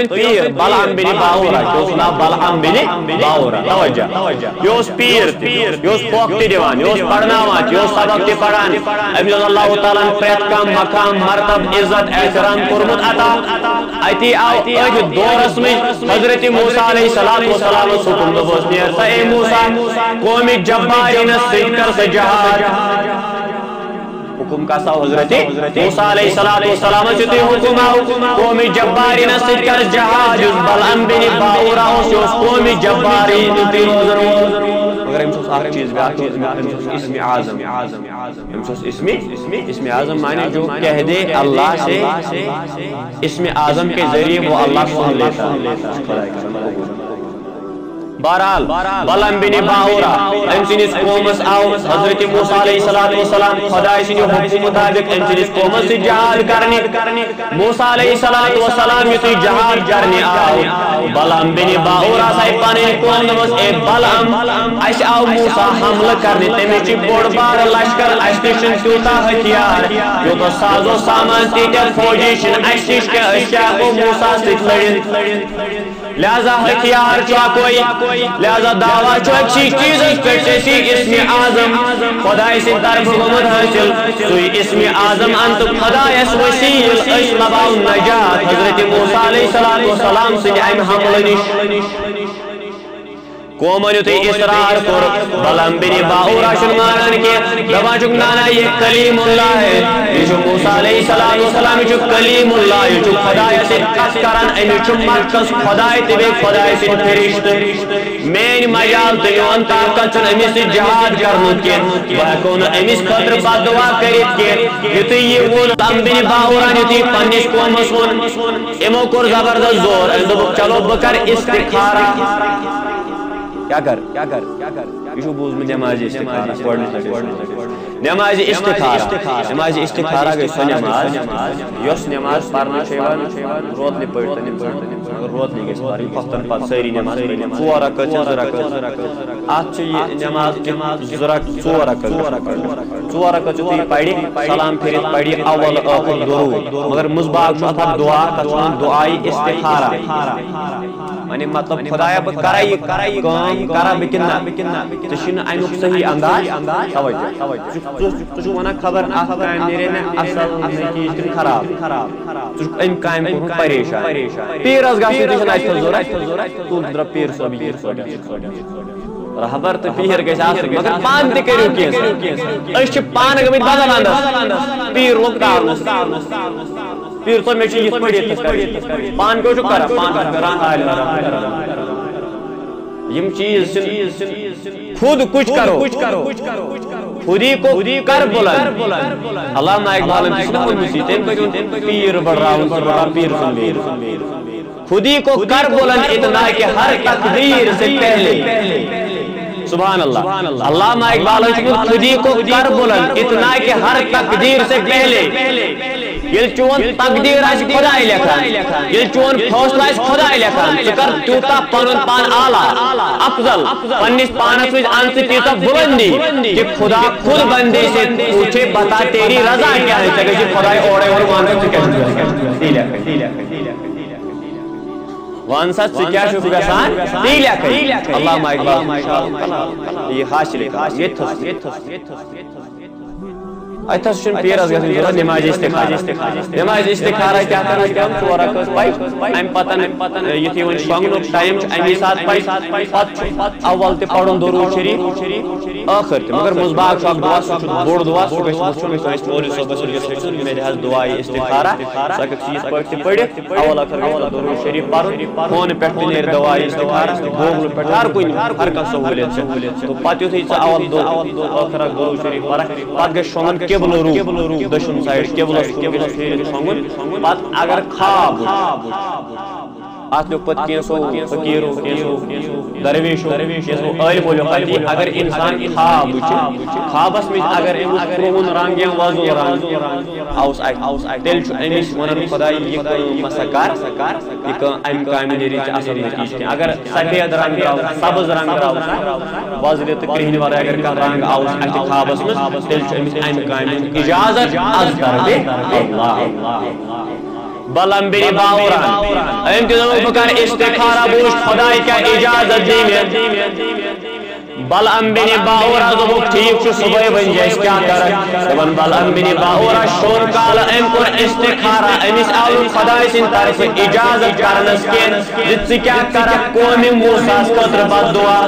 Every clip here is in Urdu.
پیر بلعام بن باورہ یہ نام بلعام بن باورہ توجہ یہ پیر یہ پوکھ دیوان یہ پڑھناوان یہ سبق تہ پڑھان امس اللہ تعالیٰ پریت کم مقام مرتب عزت احترام کورمت عطا اتی آو اج دورس میں حضرت موسیٰ علیہ السلام حکم دوس نیر سا اے موسیٰ قوم جبارین سۭتۍ کر سا جہاد حکم کا سا حضرت موسیٰ علیہ السلام چتی حکم آو قوم جبارین سۭتۍ کر جہاد یس بلعام بن باورہ اس قوم جبارین تی روزن مگر امس اخ چیز بیاکھ اسم اعظم امس اسم اعظم معنی جو کہہ دے اللہ سے اسم اعظم کے ذریعے وہ اللہ سن لیتا ہے بہرحال بلعام بن باورہ ام سندس قومس آو حضرت موسیٰ علیہ السلام خدا سند حکم مطابق ام سندس قومس سے جہاد کرنے موسیٰ علیہ السلام یتھے جہاد کرنے آو بلعام بن باورہ سائی پانے قوم دمس اے بلعام اس آو موسیٰ حملہ کرنے تمس چھ بوڑ بار لشکر اس نشن تیوتا ہتھیار یوتو ساز و سامان تیتیا فوجی چھ اس نش کے اشیاء کو موسیٰ سۭتۍ لڑن لہذا ہتھیار چھا کوئی لہذا دعویٰ چھو اچھی چیز پیٹسی اسم اعظم خدا سے طرف حکومت حاصل سوئی اسم اعظم انت خدا اس وسیل اس لباؤ نجات حضرت موسیٰ علیہ السلام سے ام حمل نش قومن یتھے اصرار کور بلعام بن باورہ چھ مانان کی دپان چھک نانا یہ کلیم اللہ ہے یہ موسیٰ علیہ السلام چھ کلیم اللہ یہ خدا سے کس کران امی چھ مرکز خدا تبے خدا سے فرشت مین مجال تیون طاقت چھ امی سے جہاد کرن کی بہکون امی خاطر بد دعا کرت کی یتھے یہ بلعام بن باورہ یتھے پنس قومس ون امو کور زبردست زور دوپک چلو بکر استخارہ کیا کر یہ بوز میں نماز استخارہ نماز استخارہ گئی سو نماز یس نماز پرنا روتنے پڑھتے مگر روتنے گئی پڑھیں پختن پتہ ساری نماز پڑھیں 4 رکعت 2 رکعت ات نماز ژور رکعت تھی پڑھی سلام پھرت پڑھی اول آخر درود مگر مصباح اتھ دعا تک دعائے استخارہ یعنی مطلب خدایا بہ کرائی کام کرا بہ کنہ تشن امیک صحیح انداز توجہ ونان خبر اخ کام نیرے مے اصل نتیجہ خراب ام کام کو پریشان پیرس گژھِ تشن اتھ ضرورت تول در پیر صٲب رہبر تو پیر گژھِ آسُن مگر پان تہِ کٔرِو کینٛہہ أسۍ چھِ پانہٕ گٔمٕتۍ بدل اندس پیر لوگ تارنس پیر تو میں چیز پڑھی پان کو جو کرا پان کران یم چیز خود کچھ کرو خودی کو کر بلند علامہ اقبال نے کہا تم پیر بڑھاؤں پیر سن خودی کو کر بلند اتنا کہ ہر تقدیر سے پہلے سبحان اللہ علامہ اقبال نے کہا خودی کو کر بلند اتنا کہ ہر تقدیر سے پہلے یہ چون تقدیر آج خدای لکھان یہ چون فیصلہ آج خدای لکھان ذکر تیوتا پنن پان اعلیٰ افضل پنس پانس میں انت تیوتا بلندی کہ خدا خود بندے سے پوچھے بتا تیری رضا کیا ہے تاکہ کہ خدای اوڑے اور مانتا وانسا سکیا شکر گسان تیلیا کئی اللہ اقبال یہ حاصل یہ تھس اتھس چھ پیرس گژھن ضرورت نماز استخارہ کیا کرو کیا 4 رکعت پڑھ ام پتن یتھی ون شونگنک ٹائم امی ساتھ پڑھ اول تہ پڑھن درود شریف آخر تہ مگر مصباح چھ دعا چھ بوڑ دعا چھ وچھن کس مولوی صاحب میں حض دعا استخارہ سکھ چیز پڑھ تہ پڑھ اول آخر درود شریف پڑھ فون پٹھ نیر دعا استخارہ گوگل پٹھ ہر کوئی ہر کا سہولیت تو پتہ یتھی اول دو آخر درود شریف پڑھ پتہ گژھِ شونگن قبل رو دشن سائیڈ قبل شونگن پت اگر خواب ات لوگ پت کینسو فقیرو درویشو عالم علماء اگر انسان خوابس میں اگر کرون رنگ یا وضو رنگ اوس تیل امس ونن خدائی یہ مسا کر یہ ام کامہ نیری اصل نتیجہ اگر سفید رنگ درو سبز رنگ درو وضو تو کرہن ور اگر کا رنگ اوس ات خوابس میں تیل امس ام کامہ اجازت از طرف اللہ بلعم بن باوران ام تہ بکر استخارہ بوش خدا کیا اجازت دی میں بلعم بن باورہ دوک ٹھیک صبح بن جائے کیا کر دپان بلعم بن باورہ شون کال ام کور استخارہ امس آو خدا سن طرف اجازت کرنس کین کیا کر قوم موسیٰ خاطر بد دعا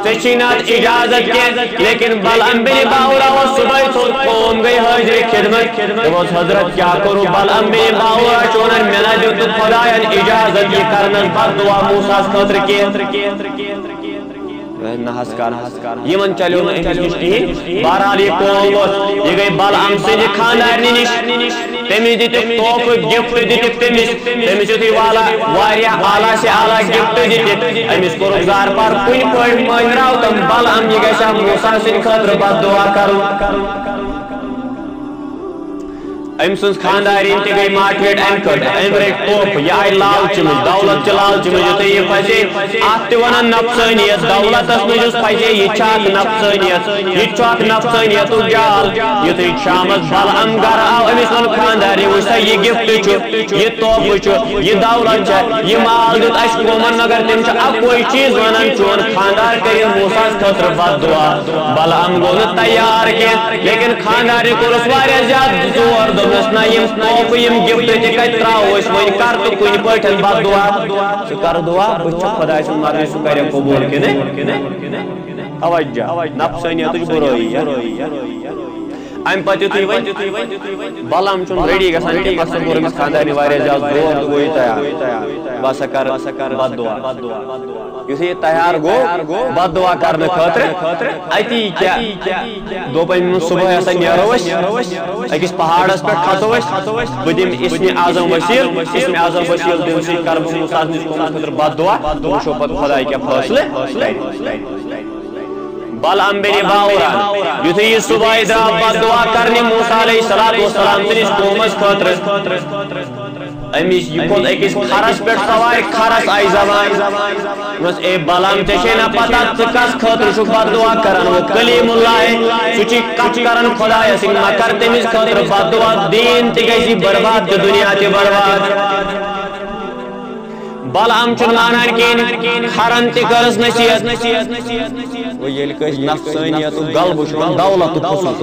ژےٚ اجازت کین لیکن بلعم بن باورہ صبح تھوڑ قوم گئی حاضر خدمت دوس حضرت کیا کرو بلعم بن باورہ چونن مے نہ دیت خدایان اجازت یہ کرنس بد دعا موسیٰ خاطر کین نحس کر یمن چلیو نہ امس نش کہین بہرحال یہ قوم یہ گئی بلعم سند خاندارنہ نش تمس دتک تحفہ گفٹ دتک تمس یتھی والا واریاہ اعلیٰ سے اعلیٰ گفٹ دتک امس کورک زار پار کن پٲٹھۍ مٲنراو تم بلعم یہ گژھِ موسیٰ سند خاطر بد دعا کرُن ام سن خاندارین تہ گئی ماٹویٹ ام کٹ ام رٹ توپ یہ آئی لالچ مجھ دولت چ لالچ مجھ یوتھ یہ پھسے ات تہ ونان نفسانیت دولتس مجھ پھسے یہ چھاک نفسانیت یہ چھاک نفسانیت جال یوتھ شامس بلعم گر آو امس ون خاندارین وچھتا یہ گفٹ چھ یہ توپ چھ یہ دولت چھ یہ مال دیت اس قومن مگر تم چھ اکوئی چیز ونان چون خاندار کر موسیٰ خاطر بد دعا بلعم گو نہ تیار کین لیکن خاندارین کورس واریاہ زیادہ زور دوٚپنس نہ یم توپ یم گفٹ تہ کتہِ تراوو أسۍ وۄنۍ کر تہٕ کُنہِ پٲٹھۍ بد دعا ژٕ کر دعا بہٕ چھُ خۄداے سٕنٛز مرضی سُہ کرِ قبوٗل کِنہٕ توجہ نفسانیتٕچ برٲیی ام پتہ یُتھُے وۄنۍ بلعم چھُنہٕ ریڈی گژھان کینٛہہ مقصد کوٚر أمِس خاندارنہِ واریاہ زیادٕ زور تہٕ گوٚو یہِ تیار بہٕ ہسا کر بد دعا یُتھُے یہِ تیار گوٚو بد دعا کرنہٕ خٲطرٕ اتی کیٛاہ دوٚپ أمۍ صبحٲے ہسا نیرو أسۍ أکِس پہاڑس پٮ۪ٹھ کھسو أسۍ بہٕ دِمہٕ اسمِ اعظم وسیٖل اسمِ اعظم وسیٖل دِنہٕ سۭتۍ کرٕ بہٕ موسیٰ نِش قومس خٲطرٕ بد دعا وٕچھو پتہٕ خۄداے کیٛاہ فٲصلہٕ بلعم بن باورہ یُتھُے یہِ صبحٲے درٛاو بد دعا کرنہِ موسیٰ علیہ السلام سٕنٛدِس قومس خٲطرٕ أمِس یہِ کھوٚت أکِس کھرس پٮ۪ٹھ سوارِ کھرس آیہِ زبان دوٚپنس اے بلعم ژےٚ چھے نہ پتہ ژٕ کس خٲطرٕ چھُکھ بد دعا کران وہ کلیم اللہ سُہ چھُے کتھ کران خۄدایس سۭتۍ مہ کر تٔمِس خٲطرٕ بد دعا دیٖن تہِ گژھِ برباد تہٕ دُنیا تہِ برباد بلعم چھُنہٕ مانان کِہیٖنۍ کھرن تہِ کٔرٕس نصیحت وۄنۍ ییٚلہِ کٲنٛسہِ نفسٲنیتُک غلبہٕ چھُ دولتُک خصوٗص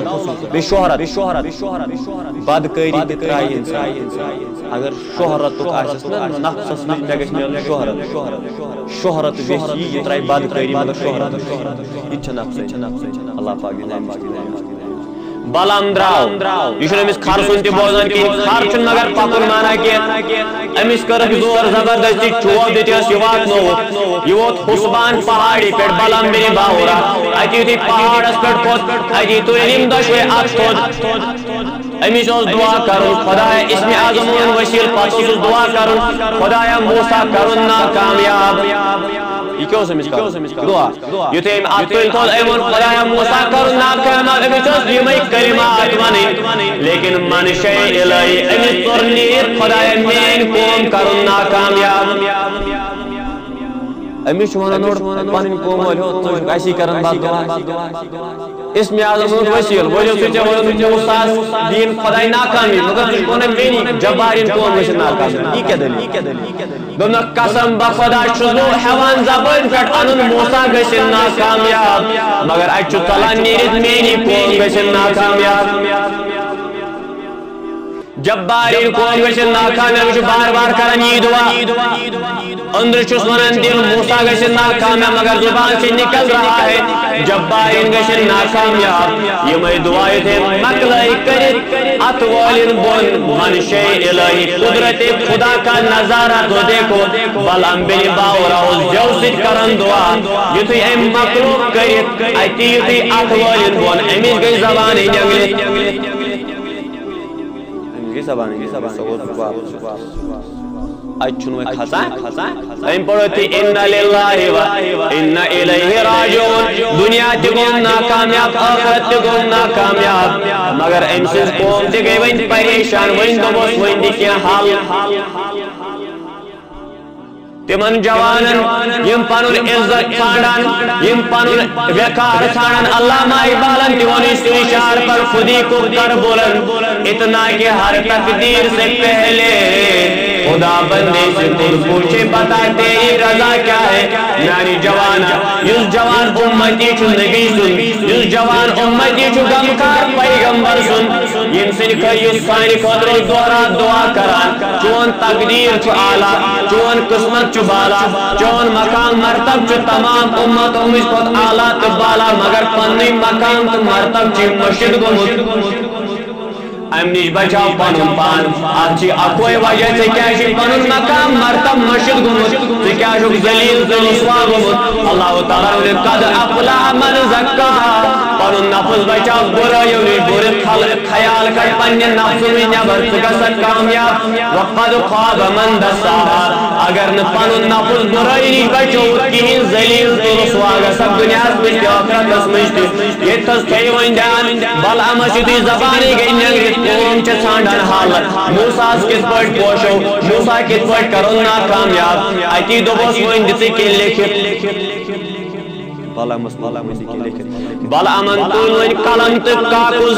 بیٚیہِ شہرت بدکٲری تہِ ترٛایہِ اِنسان اگر شہرتُک آسٮ۪س نہ نفسس منٛز مےٚ گژھِ میلُن شہرت ویٚژھِ یہِ ترٛایہِ بدکٲری مگر شہرت یہِ تہِ چھِ نفسٲنی اللہ پاک بلعم درٛاو یہِ چھُنہٕ أمِس کھر سُنٛد تہِ بوزان کِہیٖنۍ کھر چھُنہٕ مگر پکُن مانان کینٛہہ أمِس کٔرٕکھ زور زبردستی چوب دِتِس یہِ واتنووُکھ یہِ ووت حُسبان پہاڑی پٮ۪ٹھ بلعم بن باورہ اَتہِ یُتھُے پہاڑس پٮ۪ٹھ کھوٚت اَتی تُلۍ یِم دۄشوے اَتھ تھوٚد أمِس اوس دعا کرُن خۄدایا اسمِ اعظم وسیٖل پتہٕ اوسُس دعا کرُن خۄدایا موسیٰ کرُن ناکامیاب یہ کیا أمِس دعا یُتھُے أمۍ اَتھ تُلۍ تھوٚد أمۍ ووٚن خۄدایا موسیٰ کرُن ناکامیاب أمِس اوس یِمے کلمات ونٕنۍ لیکن منشے الہی أمِس ژوٚر نیٖرِتھ خۄدایا میٲنۍ قوم کرُن ناکامیاب أمِس چھُ ونان اورٕ پنٕنۍ قوم وٲلۍ ہو ژٕ چھُکھ اسی کران بد دعا اسمِ اعظم وسیٖل ؤلِو ژٕ ژےٚ ووٚنُتھ موسیٰ دِیِن خۄداے ناکامی مگر ژٕ چھُکھ ونان میٲنی جبارین قوم گژھِ ناکامیاب یہِ کیٛاہ دٔلیٖل دوٚپنکھ قسم بہ خۄدا چھُس بہٕ ہٮ۪وان زبٲنۍ پٮ۪ٹھ انُن موسیٰ گژھِ ناکامیاب مگر اتہِ چھُ ژلان نیٖرِتھ میٲنی قوم گژھِ ناکامیاب جبارین قوم گژھِ ناکامیاب یہِ چھُ بار بار کران یی دعا أندرٕ چھُس ونان دل موسیٰ گژھِ ناکامیاب مگر زبان سے نکل رہا ہے جبارین گژھِ ناکامیاب یِمے دعا یُتھُے مکلٲے کٔرِتھ اتھ وٲلِن بۄن منشے الہی قدرت خدا کا نظارہ تو دیکھو بلعم بن باورہ اوس زٮ۪و سۭتۍ کران دعا یُتھُے أمۍ مکلوو کٔرِتھ اَتہِ یُتھُے اتھ وٲلِن بۄن أمِس گٔے زبانٕے نٮ۪نگلِتھ اتہِ چھُنہٕ وۄنۍ کھسان أمۍ پوٚر أتھی اِنَّ لِلّٰهِ وَإِنَّ إِلَيْهِ راجعوٗن دُنیا تہِ گوٚو ناکامیاب ٲخرت تہِ گوٚو ناکامیاب مگر أمۍ سٕنٛز قوم تہِ گٔے وۄنۍ پریشان وۄنۍ دوٚپُس وۄنۍ دِ کینٛہہ حل تِمن جوانن یِم پنُن عزت ژھانڈان یِم پنُن وقار ژھانڈان علامہ اقبالن تہِ ووٚن اِس اشار پر خودی کو کر بلند اتنا کہ ہر تقدیر سے پہلے خدا بندے سے خود پوچھے بتا تیری رضا کیا ہے میانی جوانا یس جوان امتی چھو نبی سن یس جوان امتی چھو غمکار پیغمبر سن یم سن یس سانی خاطر دورا دعا کران چون تقدیر چھو اعلیٰ چون قسمت چھو بالا چون مقام مرتب چھو تمام امت امت خود اعلیٰ تو بالا مگر پنی مقام تو مرتب چھو مشد گمت امنیش بچاو پانون پان آچی اکوئی وجہ سے کیا شی پانون مقام مرتب مشد گمت سے کیا شک ذلیل ذلسوا گمت اللہ تعالیٰ نے قد افلا من زکا پانون نفس بچاو برایو نی بر خیال کر پنی نفس میں نبر سکسد کامیاب وقد خواب من دسا اگر نہ پانون نفس برائی نی بچو کہیں ذلیل ذلسوا گسب دنیاز بچ آخرت اسمشتی یہ تذکری وندان بل امشتی زبانی گئی نگریت قوم چھ ژھانڈان حالت موسیٰ کس پٲٹھۍ پوشو موسیٰ کس پٲٹھۍ کرو ناکامیاب اتی دوٚپُس وۄنۍ دِژٕے کینٛہہ لیکھِتھ بلعمن تُل وۄنۍ قلم تہٕ کاغذ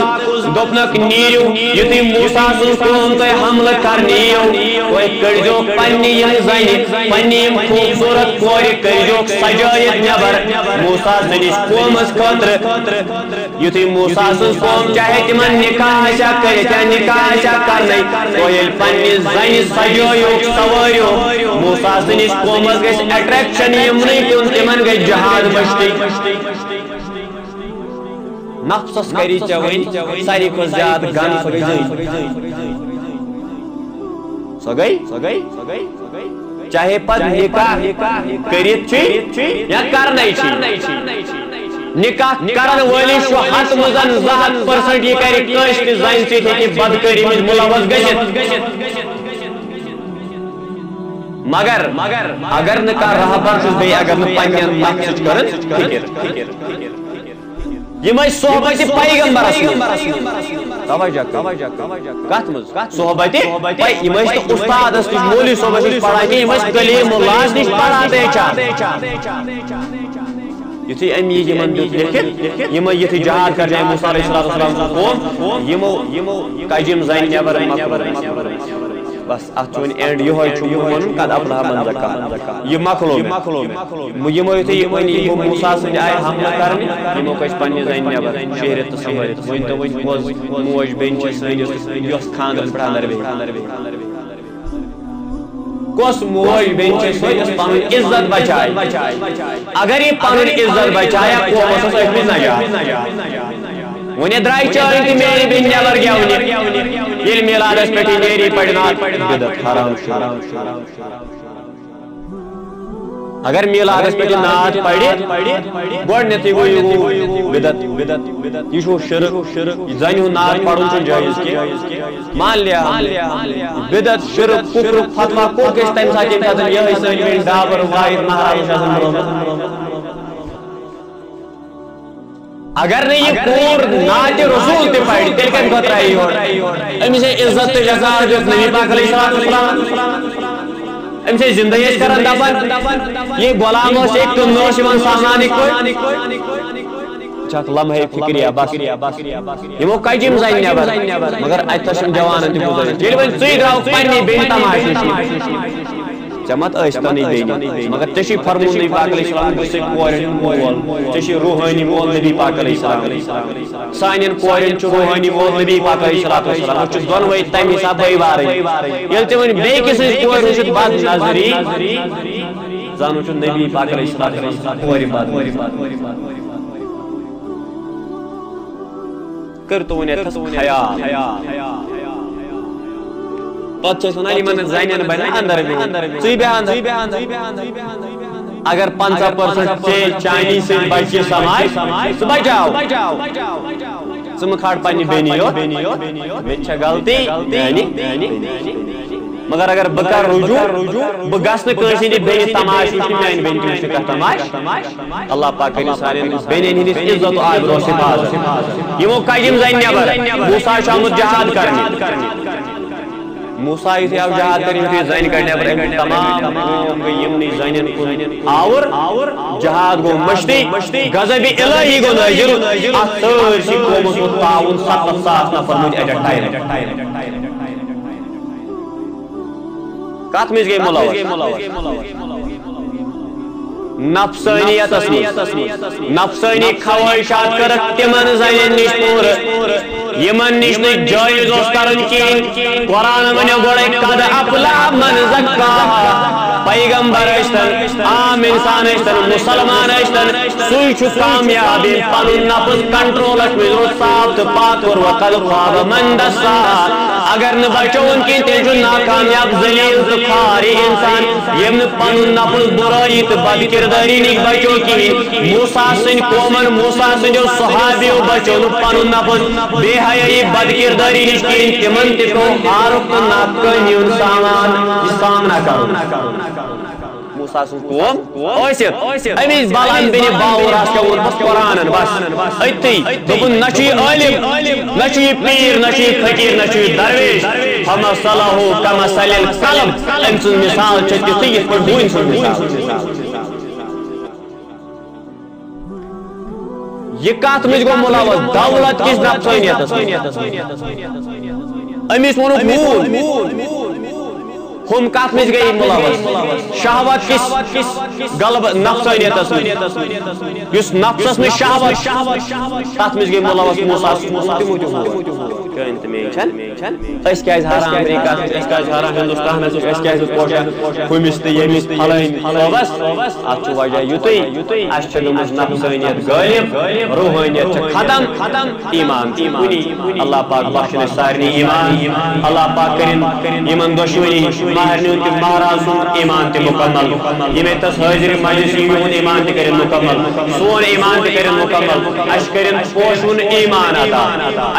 دوٚپنکھ نیٖرِو یُتھُے موسیٰ سٕنٛز قوم تۄہہِ حملہٕ کرنہِ یِیو تُہۍ کٔڑۍزیوکھ پننہِ یِم زنہِ پننہِ یِم خوٗبصوٗرت کورِ کٔرۍزیوکھ سجٲیِتھ نٮ۪بر موسیٰ سٕنٛدِس قومس خٲطرٕ یُتھُے موسیٰ سٕنٛز قوم چاہے تِمن نکاح آسیا کٔرِتھ یا نکاح آسیا کرنے تُہۍ ییٚلہِ پننہِ زنہِ سجٲیوکھ سوٲرِو موسیٰ سٕنٛدِس قومس گژھِ اٹریکشن یِمنٕے کُن تِمن گژھِ جہاد مٔشتٕے نفسس کری ژےٚ ساری کھۄتہٕ زیادٕ گن سۄ گٔے چاہے پتہٕ نکاح کٔرِتھ چھُے یا کرنے چھُے نکاح کرن وٲلِس چھُ ہتھ منٛز 200% یہِ کرِ کٲنٛسہِ تہِ زنہِ سۭتۍ ہیٚکہِ بدکٲری منٛز مُلوث گٔژھِتھ مگر اگر نہ کانٛہہ رہبر چھُس بیٚیہِ اگر نہٕ پننٮ۪ن نفسٕچ کرن فِکر یِم ٲسۍ صحبتِ پیغمبرس توجہ کتھ منٛز صحبتِ یِم ٲسۍ نہٕ اُستادس نِش مولوی صٲبس نِش پران کینٛہہ یِم ٲسۍ کلیٖم اللہس نِش پران تہٕ ہیٚچھان یُتھُے أمۍ یہِ یِمن دیُت لیکھِتھ یِمے یُتھُے جہاد کرنے موسیٰ علیہ السلام سٕنٛز قوم یِمو کجِم زنہِ نٮ۪بر بس اتھ چھُ وۄنۍ اینڈ یِہوے چھُ وَنُن قد افلح من زکا یہِ مۄکلو یِمو یُتھُے وۄنۍ موسیٰ سٕنٛدِ آیہِ حملہٕ کرنہِ یِمو کھٔتۍ پننہِ زنہِ نٮ۪بر شیہرِتھ تہٕ سمبٲلِتھ ؤنۍتو وۄنۍ کۄس موج بیٚنہِ چھِ سٲنِس یۄس خاندرس پٮ۪ٹھ اندر بیٚہہِ کۄس موج بیٚنہِ چھِ سۄ یۄس پنُن عزت بچایہِ اگر یہِ پنُن عزت بچایا قومس اوس أتھۍ منٛز نجات وۄنۍ درٛاے چٲنۍ تہِ میٛانہِ بیٚنہِ نٮ۪بر گٮ۪ونہِ ییٚلہِ میلادس پٮ۪ٹھ یہِ نیری پرِ ناد بدعت حرام اگر میلادس پٮ۪ٹھ یہِ ناد پرِ گۄڈنیٚتھٕے گوٚو یہِ بدعت یہِ چھُ شرک زنہِ ہُنٛد ناد پرُن چھُنہٕ جٲیز کینٛہہ مان لیا بدعت شرک کفر فتوا کوٚت گژھِ تمہِ ساتہٕ ییٚمہِ ساتہٕ یِہوٚے سٲنۍ بیٚنہِ ڈابر واحد مہراز چھِ آسان برٛونٛہہ اگر نہ یہ کوٗر نعتِ رسول تہِ پرِ تیٚلہِ کَمہِ خٲطرٕ آیہِ یور أمِس ہے عزت تہٕ جزا دیُت نبی پاک علیہ السلام أمِس ہے زندگی ٲسۍ کران دپان یہ غلام اوس ییٚتہِ کٕننہٕ اوس یِوان سامان چھِ اکھ لمحے فکریہ بس یِمو کجِم زنہِ نٮ۪بر مگر اتہِ چھُنہٕ جوانن تہِ گُزٲرِتھ ییٚلہِ وۄنۍ ژٕے درٛاوُکھ پننہِ بیٚنہِ تماشہٕ نِش ژےٚ مت ٲسۍ تنٕے بیٚنہِ مگر ژےٚ چھُے فرموٗن نبی پاک علیہ السلام بہٕ چھُسے کورٮ۪ن مول ژےٚ چھُے روحٲنی مول نبی پاک علیہ السلام سانٮ۪ن کورٮ۪ن چھُ روحٲنی مول نبی پاک علیہ السلام أسۍ چھِ دۄنوَے تمہِ حساب بٲے بارٕنۍ ییٚلہِ ژےٚ وۄنۍ بیٚیہِ سٕنٛزِ کورِ وٕچھِتھ بد نظری زانُن چھُ نبی پاک علیہ السلام کورِ بد کٔرۍتو وۄنۍ یَتھَس خیال پتہٕ چھِ أسۍ وَنان یِمن زنٮ۪ن بنہِ اندر بِہُن ژٕے بیٚہہ اگر 50% چانی سۭتۍ بچہِ سماج ژٕ بچاو ژٕ مہٕ کھال پننہِ بیٚنہِ یوت مےٚ تہِ چھےٚ غلطی مگر اگر بہٕ کرٕ رجوع بہٕ گژھٕ نہٕ کٲنٛسہِ ہٕنٛدِ بیٚنہِ تماش وٕچھنہِ میانہِ بیٚنہِ تہِ وٕچھِ کانٛہہ تماش اللہ پاک کٔرِنۍ سانٮ۪ن بیٚنٮ۪ن ہٕنٛدِس عزت و آبروٗوس حفاظت یِمو کجِم زنہِ نٮ۪بر موسیٰ چھُ آمُت جہاد کرنہِ موسیٰ یُتھُے آو جہاد کر یُتھُے زَنہِ کڑ نٮ۪بر اَمیُک تمام قوم گٔے یِمنٕے زَنٮ۪ن کُن آوُر جہاد گوٚو مٔشتٕے غضبِ الہی گوٚو نٲزِل اَتھ سٲرسٕے قومَس ووت تعاوُن 7,000 نفر موٗدۍ ایٹ اے ٹایم کتھ منٛز گٔے مُلوث نفسانیتس منٛز نفسانی خواہشات کٔرٕکھ تِمن زنٮ۪ن نِش پوٗرٕ یمن نِش نہٕ جٲیز اوس کرُن کِہیٖنۍ قرآن ونیو گۄڈے قد افلح من زکاها پیغمبر ٲسۍتن عام انسان ٲسۍتن مسلمان ٲسۍتن سُے چھُ کامیاب ییٚمۍ پنُن نفس کنٹرولس منٛز روٗد صاف تہٕ پاک کوٚر وقد خاب من دساها اگر نہٕ بچوُن کینٛہہ تیٚلہِ چھُ ناکامیاب ذلیٖل تہٕ کھار یہِ انسان ییٚمۍ نہٕ پنُن نفس برٲیی تہٕ بدکردٲری نِش بچو کِہیٖنۍ موسیٰ سٕنٛدۍ قومن موسیٰ سٕنٛدیو صحابیو بچو نہٕ پنُن نفس بے حیٲیی بدکردٲری نِش کِہیٖنۍ تِمن تہِ پیوٚو ہارُک تہٕ ناکٲمی ہُنٛد سامنا کرُن موسیٰ سٕنٛز قوم ٲسِتھ أمِس بلعام بِنِ باوراہس کیٛاہ ووٚنمُت قرآنن بس أتھی دوٚپُن نہ چھُ یہِ عٲلِم نہ چھُ یہِ پیٖر نہ چھُ یہِ فقیٖر نہ چھُ یہِ درویش فمثلہ کمثل الکلب أمۍ سٕنٛز مثال چھِ تِژھٕے یِتھ پٲٹھۍ ڈوٗنۍ سٕنٛز مثال یہ کتھ منٛز گوٚو مُلوث دولت کِس نفسانیتس أمِس ووٚنُکھ ہم کتھ منٛز گٔے مُلوث شہوت کِس غلبہ نفسانیتس منٛز یُس نفسس منٛز شہوت تتھ منٛز گٔے مُلوث موسیٰ تِمو تہِ أسۍ کیٛازِ ہاران امریکہ أسۍ کیٛازِ ہاران ہندوستانس أسۍ کیٛازِ پوشان ہُمِس تہٕ ییٚمِس پھلٲنۍ صوبس اتھ چھُ وجہ یُتُے اسہِ چھِ گٔمٕژ نفسانیت غٲلب روحٲنیت چھِ ختم ایمان چھُ کُنی اللہ پاک بخشن اسہِ سارنٕے ایمان اللہ پاک کٔرِنۍ یِمن دۄشوٕنی مہرنیُن تہِ مہراز سُنٛد ایمان تہِ مُکمل یِم ییٚتٮ۪س حٲضِر مجلس یِہُنٛد ایمان تہِ کٔرِنۍ مُکمل سون ایمان تہِ کٔرِنۍ مُکمل اسہِ کٔرِنۍ پوشوُن ایمان عطا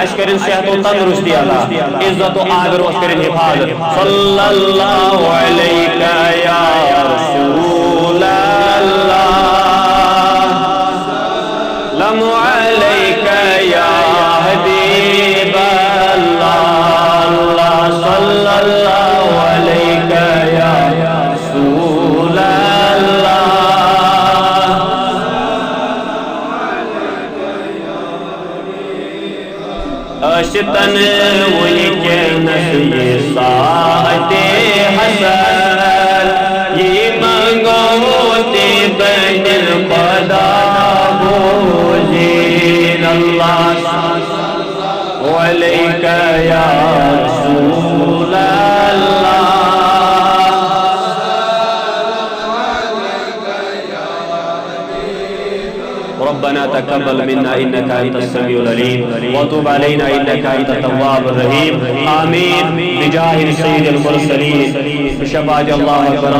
اسہِ کٔرِنۍ صحت و تندرستی عطا عزت و آبروٗوس کٔرِنۍ حفاظت صلی اللہ علیکہ یا رسول اللہ سلام علیکہ یا حبیب اللہ صلی اللہ علیکہ یا رسول اللہ ٲسِتن وٕنکٮ۪نس یہِ ساعتِ حسن یہِ منگو تہِ بنہِ خدا بوٗزِن اللہ علیکہ یا رسول اللہ ربنا تقبل منا انك انت السميع العليم وتب علينا انك انت التواب الرحيم امين بجاه سيد المرسلين بشفاعة الله اكبر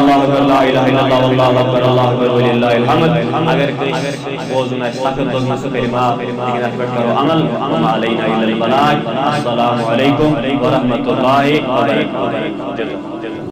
لا اله الا الله والله اكبر ولله الحمد اگر کٲنٛسہِ بوزُن آسہِ سخت دوٚدمُت سُہ کٔرِ معاف لیکن اتھ پٮ۪ٹھ کرو عمل وما علينا الا البلاغ السلام علیکم ورحمۃ اللہ وبرکاتہ